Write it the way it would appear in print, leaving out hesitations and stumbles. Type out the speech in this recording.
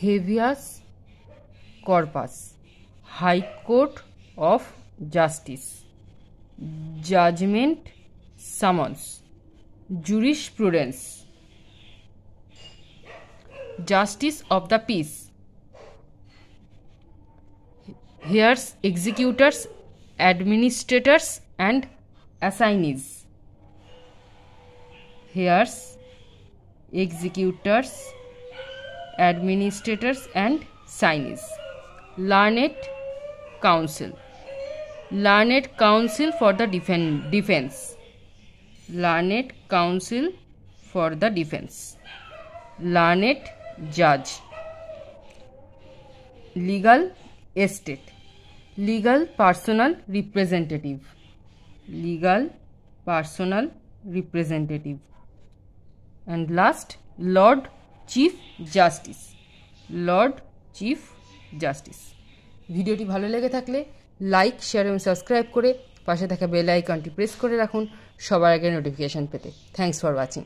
habeas corpus, High Court of Justice, judgment summons, jurisprudence, justice of the peace, heirs, executors, administrators and assignees, heirs, executors, administrators and assignees. Learned counsel, learned counsel for the defense, learned counsel for the defense. Learned judge, legal estate, legal personal representative, legal personal representative. And last, Lord Chief Justice, Lord Chief Justice. ভিডিওটি ভালো লেগে থাকলে like, share এবং subscribe করে পাশে থাকা bell আইকনটি press করে রাখুন সবার আগে নোটিফিকেশন পেতে। Thanks for watching.